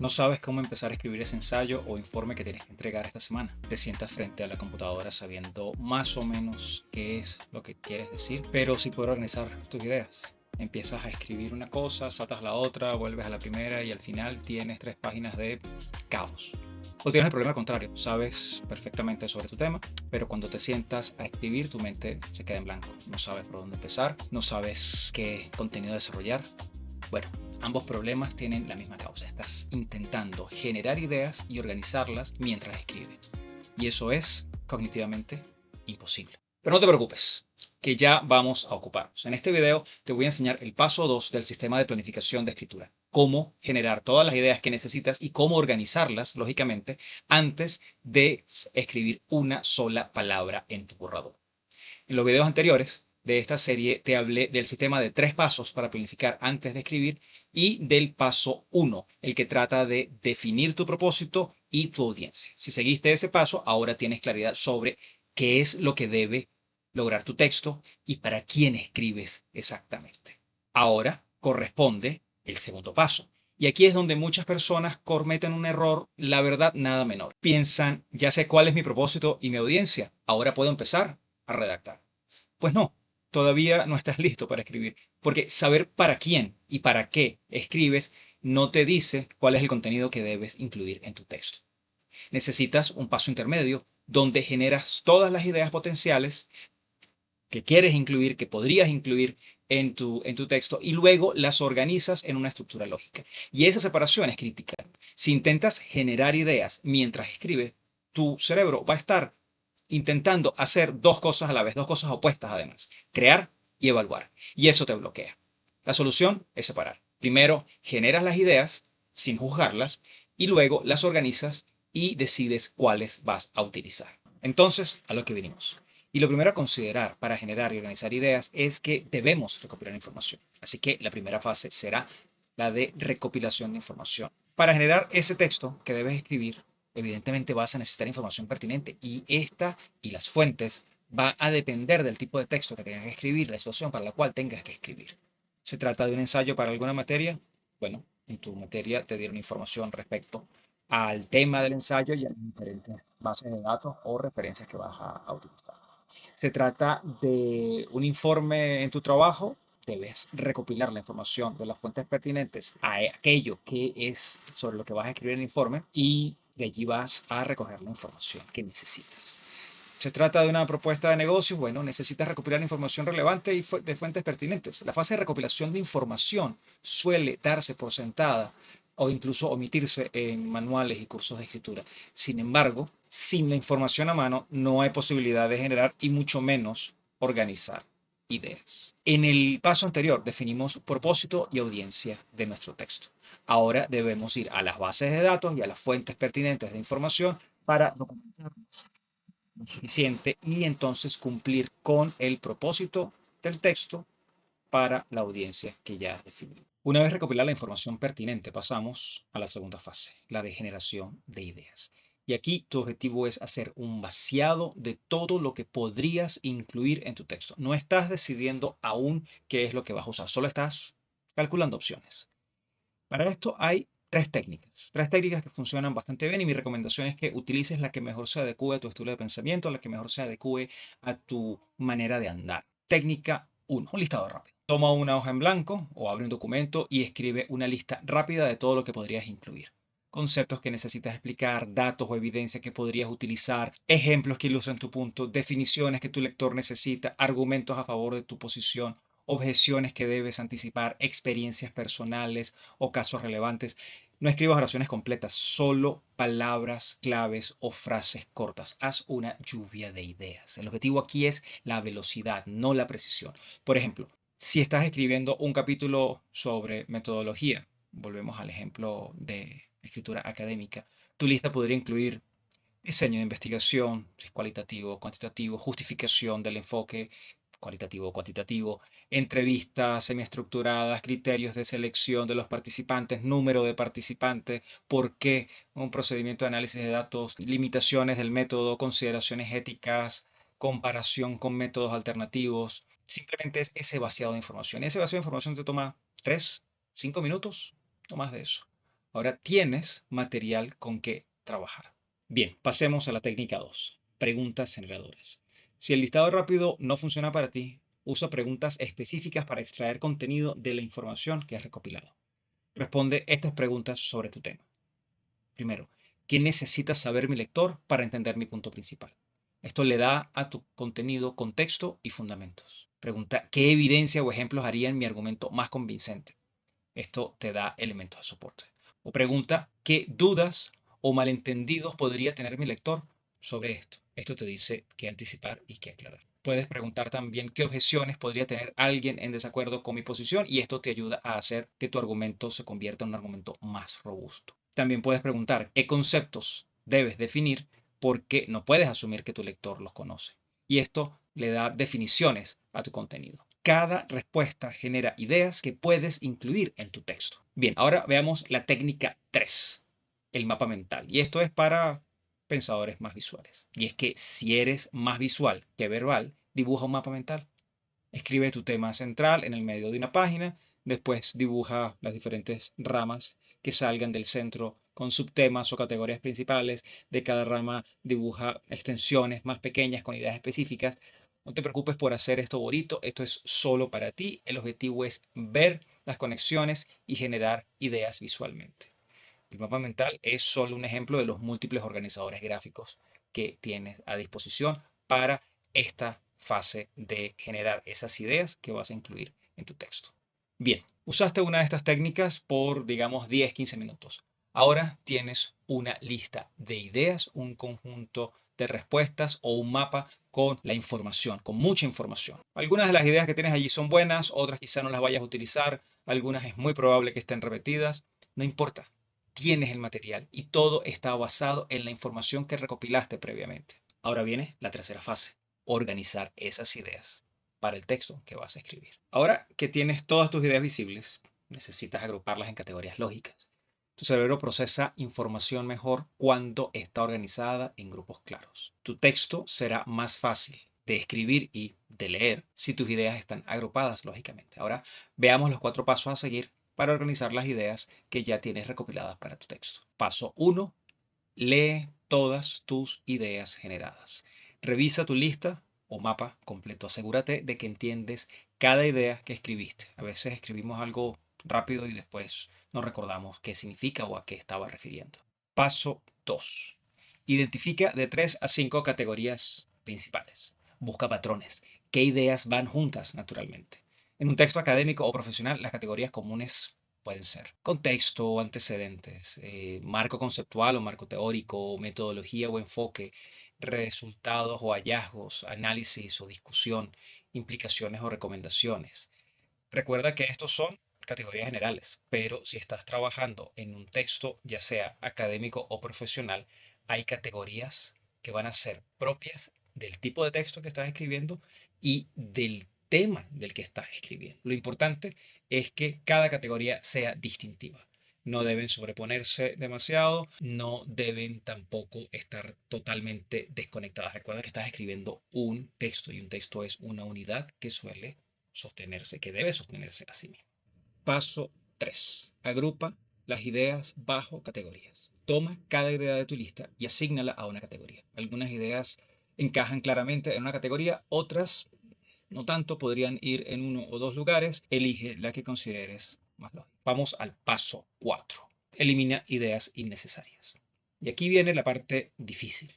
No sabes cómo empezar a escribir ese ensayo o informe que tienes que entregar esta semana. Te sientas frente a la computadora sabiendo más o menos qué es lo que quieres decir, pero sin poder organizar tus ideas. Empiezas a escribir una cosa, saltas la otra, vuelves a la primera y al final tienes 3 páginas de caos. O tienes el problema contrario, sabes perfectamente sobre tu tema, pero cuando te sientas a escribir tu mente se queda en blanco. No sabes por dónde empezar, no sabes qué contenido desarrollar. Bueno, ambos problemas tienen la misma causa. Estás intentando generar ideas y organizarlas mientras escribes. Y eso es cognitivamente imposible. Pero no te preocupes, que ya vamos a ocuparnos. En este video te voy a enseñar el paso 2 del sistema de planificación de escritura. Cómo generar todas las ideas que necesitas y cómo organizarlas, lógicamente, antes de escribir una sola palabra en tu borrador. En los videos anteriores de esta serie te hablé del sistema de 3 pasos para planificar antes de escribir y del paso 1, el que trata de definir tu propósito y tu audiencia. Si seguiste ese paso, ahora tienes claridad sobre qué es lo que debe lograr tu texto y para quién escribes exactamente. Ahora corresponde el segundo paso. Y aquí es donde muchas personas cometen un error, la verdad, nada menor. Piensan, ya sé cuál es mi propósito y mi audiencia, ahora puedo empezar a redactar. Pues no, todavía no estás listo para escribir, porque saber para quién y para qué escribes no te dice cuál es el contenido que debes incluir en tu texto. Necesitas un paso intermedio donde generas todas las ideas potenciales que quieres incluir, que podrías incluir en tu texto y luego las organizas en una estructura lógica. Y esa separación es crítica. Si intentas generar ideas mientras escribes, tu cerebro va a estar intentando hacer 2 cosas a la vez, 2 cosas opuestas además, crear y evaluar. Y eso te bloquea. La solución es separar. Primero, generas las ideas sin juzgarlas y luego las organizas y decides cuáles vas a utilizar. Entonces, a lo que vinimos. Y lo primero a considerar para generar y organizar ideas es que debemos recopilar información. Así que la primera fase será la de recopilación de información. Para generar ese texto que debes escribir, evidentemente vas a necesitar información pertinente y esta y las fuentes va a depender del tipo de texto que tengas que escribir, la situación para la cual tengas que escribir. ¿Se trata de un ensayo para alguna materia? Bueno, en tu materia te dieron información respecto al tema del ensayo y a las diferentes bases de datos o referencias que vas a utilizar. Se trata de un informe en tu trabajo, debes recopilar la información de las fuentes pertinentes a aquello que es sobre lo que vas a escribir el informe y de allí vas a recoger la información que necesitas. Se trata de una propuesta de negocio, bueno, necesitas recopilar información relevante y de fuentes pertinentes. La fase de recopilación de información suele darse por sentada o incluso omitirse en manuales y cursos de escritura. Sin embargo, sin la información a mano no hay posibilidad de generar y mucho menos organizar ideas. En el paso anterior definimos propósito y audiencia de nuestro texto. Ahora debemos ir a las bases de datos y a las fuentes pertinentes de información para documentar lo suficiente y entonces cumplir con el propósito del texto para la audiencia que ya has definido. Una vez recopilada la información pertinente, pasamos a la segunda fase, la de generación de ideas. Y aquí tu objetivo es hacer un vaciado de todo lo que podrías incluir en tu texto. No estás decidiendo aún qué es lo que vas a usar, solo estás calculando opciones. Para esto hay tres técnicas que funcionan bastante bien y mi recomendación es que utilices la que mejor se adecue a tu estilo de pensamiento, la que mejor se adecue a tu manera de andar. Técnica 1, un listado rápido. Toma una hoja en blanco o abre un documento y escribe una lista rápida de todo lo que podrías incluir. Conceptos que necesitas explicar, datos o evidencia que podrías utilizar, ejemplos que ilustran tu punto, definiciones que tu lector necesita, argumentos a favor de tu posición, objeciones que debes anticipar, experiencias personales o casos relevantes. No escribas oraciones completas, solo palabras claves o frases cortas. Haz una lluvia de ideas. El objetivo aquí es la velocidad, no la precisión. Por ejemplo, si estás escribiendo un capítulo sobre metodología, volvemos al ejemplo de escritura académica, tu lista podría incluir diseño de investigación, si es cualitativo, cuantitativo, justificación del enfoque cualitativo, cuantitativo, entrevistas semiestructuradas, criterios de selección de los participantes, número de participantes, por qué un procedimiento de análisis de datos, limitaciones del método, consideraciones éticas, comparación con métodos alternativos. Simplemente es ese vaciado de información. Ese vaciado de información te toma 3, 5 minutos, no más de eso. Ahora tienes material con que trabajar. Bien, pasemos a la técnica 2. Preguntas generadoras. Si el listado rápido no funciona para ti, usa preguntas específicas para extraer contenido de la información que has recopilado. Responde estas preguntas sobre tu tema. Primero, ¿qué necesita saber mi lector para entender mi punto principal? Esto le da a tu contenido contexto y fundamentos. Pregunta, ¿qué evidencia o ejemplos harían mi argumento más convincente? Esto te da elementos de soporte. O pregunta, ¿qué dudas o malentendidos podría tener mi lector sobre esto? Esto te dice qué anticipar y qué aclarar. Puedes preguntar también qué objeciones podría tener alguien en desacuerdo con mi posición y esto te ayuda a hacer que tu argumento se convierta en un argumento más robusto. También puedes preguntar qué conceptos debes definir porque no puedes asumir que tu lector los conoce. Y esto le da definiciones a tu contenido. Cada respuesta genera ideas que puedes incluir en tu texto. Bien, ahora veamos la técnica 3, el mapa mental. Y esto es para pensadores más visuales. Y es que si eres más visual que verbal, dibuja un mapa mental. Escribe tu tema central en el medio de una página, después dibuja las diferentes ramas que salgan del centro con subtemas o categorías principales. De cada rama dibuja extensiones más pequeñas con ideas específicas. No te preocupes por hacer esto bonito, esto es solo para ti. El objetivo es ver las conexiones y generar ideas visualmente. El mapa mental es solo un ejemplo de los múltiples organizadores gráficos que tienes a disposición para esta fase de generar esas ideas que vas a incluir en tu texto. Bien, usaste una de estas técnicas por, digamos, 10-15 minutos. Ahora tienes una lista de ideas, un conjunto de respuestas o un mapa con la información, con mucha información. Algunas de las ideas que tienes allí son buenas, otras quizá no las vayas a utilizar, algunas es muy probable que estén repetidas, no importa. Tienes el material y todo está basado en la información que recopilaste previamente. Ahora viene la tercera fase, organizar esas ideas para el texto que vas a escribir. Ahora que tienes todas tus ideas visibles, necesitas agruparlas en categorías lógicas. Tu cerebro procesa información mejor cuando está organizada en grupos claros. Tu texto será más fácil de escribir y de leer si tus ideas están agrupadas lógicamente. Ahora veamos los 4 pasos a seguir para organizar las ideas que ya tienes recopiladas para tu texto. Paso 1. Lee todas tus ideas generadas. Revisa tu lista o mapa completo. Asegúrate de que entiendes cada idea que escribiste. A veces escribimos algo rápido y después no recordamos qué significa o a qué estaba refiriendo. Paso 2. Identifica de 3 a 5 categorías principales. Busca patrones. ¿Qué ideas van juntas naturalmente? En un texto académico o profesional, las categorías comunes pueden ser contexto, antecedentes, marco conceptual o marco teórico, metodología o enfoque, resultados o hallazgos, análisis o discusión, implicaciones o recomendaciones. Recuerda que estos son categorías generales, pero si estás trabajando en un texto, ya sea académico o profesional, hay categorías que van a ser propias del tipo de texto que estás escribiendo y del tema del que estás escribiendo. Lo importante es que cada categoría sea distintiva. No deben sobreponerse demasiado, no deben tampoco estar totalmente desconectadas. Recuerda que estás escribiendo un texto y un texto es una unidad que suele sostenerse, que debe sostenerse a sí mismo. Paso 3. Agrupa las ideas bajo categorías. Toma cada idea de tu lista y asígnala a una categoría. Algunas ideas encajan claramente en una categoría, otras no tanto, podrían ir en uno o dos lugares. Elige la que consideres más lógica. Vamos al paso 4. Elimina ideas innecesarias. Y aquí viene la parte difícil,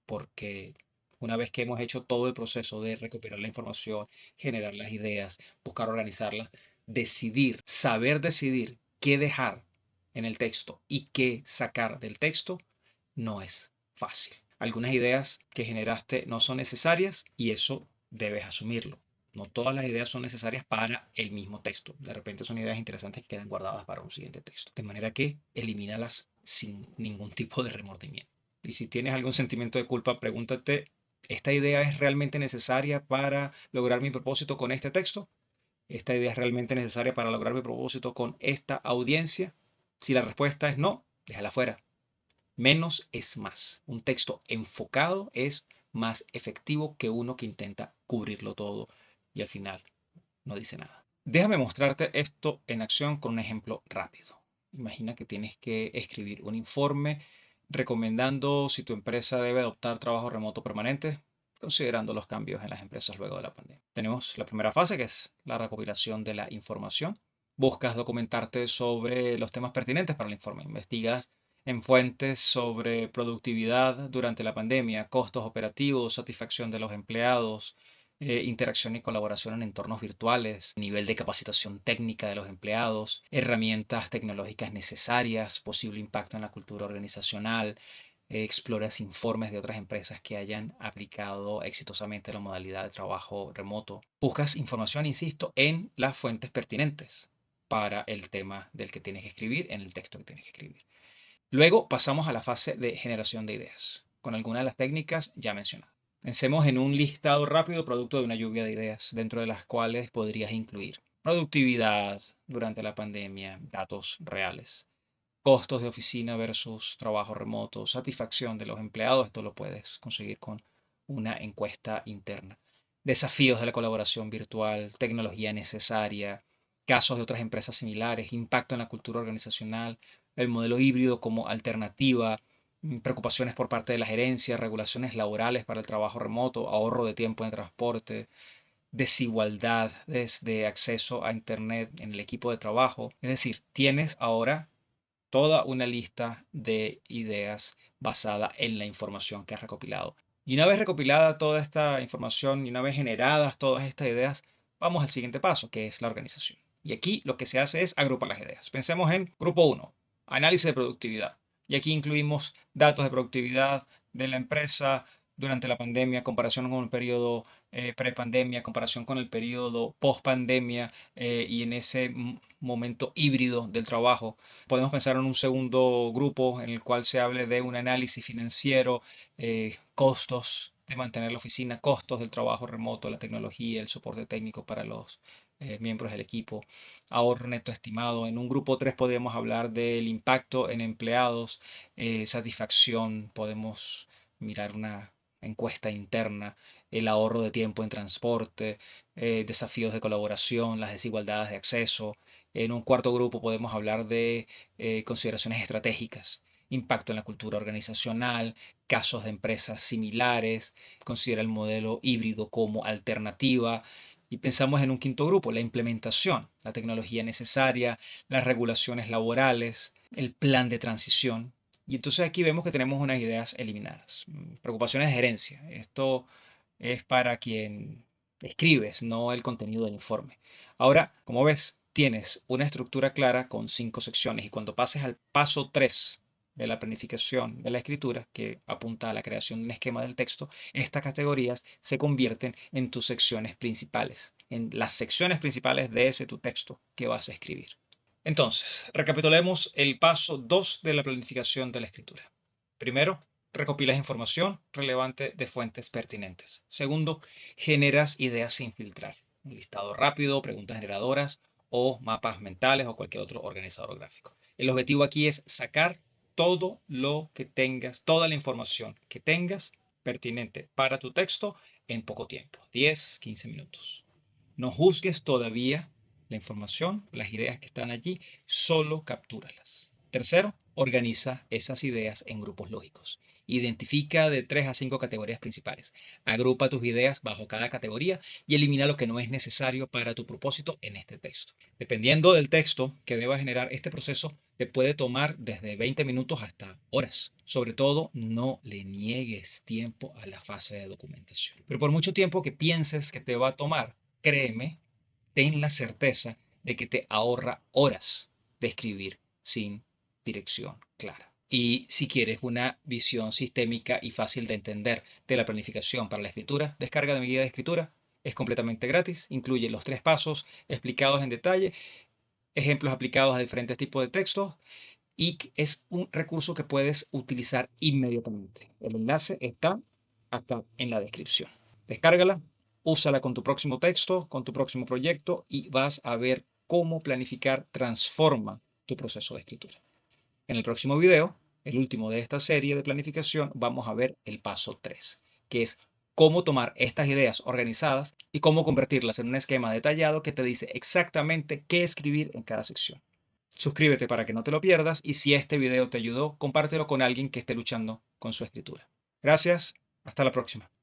porque una vez que hemos hecho todo el proceso de recopilar la información, generar las ideas, buscar organizarlas, saber decidir qué dejar en el texto y qué sacar del texto, no es fácil. Algunas ideas que generaste no son necesarias y eso debes asumirlo. No todas las ideas son necesarias para el mismo texto. De repente son ideas interesantes que quedan guardadas para un siguiente texto. De manera que elimínalas sin ningún tipo de remordimiento. Y si tienes algún sentimiento de culpa, pregúntate, ¿esta idea es realmente necesaria para lograr mi propósito con este texto? ¿Esta idea es realmente necesaria para lograr mi propósito con esta audiencia? Si la respuesta es no, déjala fuera. Menos es más. Un texto enfocado es más efectivo que uno que intenta cubrirlo todo y al final no dice nada. Déjame mostrarte esto en acción con un ejemplo rápido. Imagina que tienes que escribir un informe recomendando si tu empresa debe adoptar trabajo remoto permanente, considerando los cambios en las empresas luego de la pandemia. Tenemos la primera fase, que es la recopilación de la información. Buscas documentarte sobre los temas pertinentes para el informe. Investigas en fuentes sobre productividad durante la pandemia, costos operativos, satisfacción de los empleados, interacción y colaboración en entornos virtuales, nivel de capacitación técnica de los empleados, herramientas tecnológicas necesarias, posible impacto en la cultura organizacional. Exploras informes de otras empresas que hayan aplicado exitosamente la modalidad de trabajo remoto. Buscas información, insisto, en las fuentes pertinentes para el tema del que tienes que escribir, en el texto que tienes que escribir. Luego pasamos a la fase de generación de ideas, con algunas de las técnicas ya mencionadas. Pensemos en un listado rápido producto de una lluvia de ideas, dentro de las cuales podrías incluir productividad durante la pandemia, datos reales, costos de oficina versus trabajo remoto, satisfacción de los empleados, esto lo puedes conseguir con una encuesta interna, desafíos de la colaboración virtual, tecnología necesaria, casos de otras empresas similares, impacto en la cultura organizacional, el modelo híbrido como alternativa, preocupaciones por parte de la gerencia, regulaciones laborales para el trabajo remoto, ahorro de tiempo en transporte, desigualdad desde acceso a Internet en el equipo de trabajo. Es decir, tienes ahora toda una lista de ideas basada en la información que has recopilado. Y una vez recopilada toda esta información y una vez generadas todas estas ideas, vamos al siguiente paso, que es la organización. Y aquí lo que se hace es agrupar las ideas. Pensemos en grupo 1, análisis de productividad. Y aquí incluimos datos de productividad de la empresa durante la pandemia, comparación con el periodo prepandemia, comparación con el periodo post-pandemia y en ese momento híbrido del trabajo. Podemos pensar en un segundo grupo en el cual se hable de un análisis financiero, costos de mantener la oficina, costos del trabajo remoto, la tecnología, el soporte técnico para los miembros del equipo, ahorro neto estimado. En un grupo 3 podríamos hablar del impacto en empleados, satisfacción, podemos mirar una encuesta interna, el ahorro de tiempo en transporte, desafíos de colaboración, las desigualdades de acceso. En un cuarto grupo podemos hablar de consideraciones estratégicas, impacto en la cultura organizacional, casos de empresas similares, considera el modelo híbrido como alternativa. Y pensamos en un quinto grupo, la implementación, la tecnología necesaria, las regulaciones laborales, el plan de transición. Y entonces aquí vemos que tenemos unas ideas eliminadas. Preocupaciones de gerencia. Esto es para quien escribes, no el contenido del informe. Ahora, como ves, tienes una estructura clara con 5 secciones y cuando pases al paso 3 de la planificación de la escritura, que apunta a la creación de un esquema del texto, estas categorías se convierten en tus secciones principales, en las secciones principales de ese tu texto que vas a escribir. Entonces, recapitulemos el paso 2 de la planificación de la escritura. Primero, recopilas información relevante de fuentes pertinentes. Segundo, generas ideas sin filtrar. Un listado rápido, preguntas generadoras o mapas mentales o cualquier otro organizador gráfico. El objetivo aquí es sacar todo lo que tengas, toda la información que tengas pertinente para tu texto en poco tiempo, 10, 15 minutos. No juzgues todavía la información, las ideas que están allí, solo captúralas. Tercero, organiza esas ideas en grupos lógicos. Identifica de 3 a 5 categorías principales. Agrupa tus ideas bajo cada categoría y elimina lo que no es necesario para tu propósito en este texto. Dependiendo del texto que deba generar, este proceso te puede tomar desde 20 minutos hasta horas. Sobre todo, no le niegues tiempo a la fase de documentación. Pero por mucho tiempo que pienses que te va a tomar, créeme, ten la certeza de que te ahorra horas de escribir sin dirección clara. Y si quieres una visión sistémica y fácil de entender de la planificación para la escritura, descarga de mi guía de escritura. Es completamente gratis, incluye los 3 pasos explicados en detalle, ejemplos aplicados a diferentes tipos de textos y es un recurso que puedes utilizar inmediatamente. El enlace está acá en la descripción. Descárgala, úsala con tu próximo texto, con tu próximo proyecto y vas a ver cómo planificar transforma tu proceso de escritura. En el próximo video, el último de esta serie de planificación, vamos a ver el paso 3, que es cómo tomar estas ideas organizadas y cómo convertirlas en un esquema detallado que te dice exactamente qué escribir en cada sección. Suscríbete para que no te lo pierdas y si este video te ayudó, compártelo con alguien que esté luchando con su escritura. Gracias, hasta la próxima.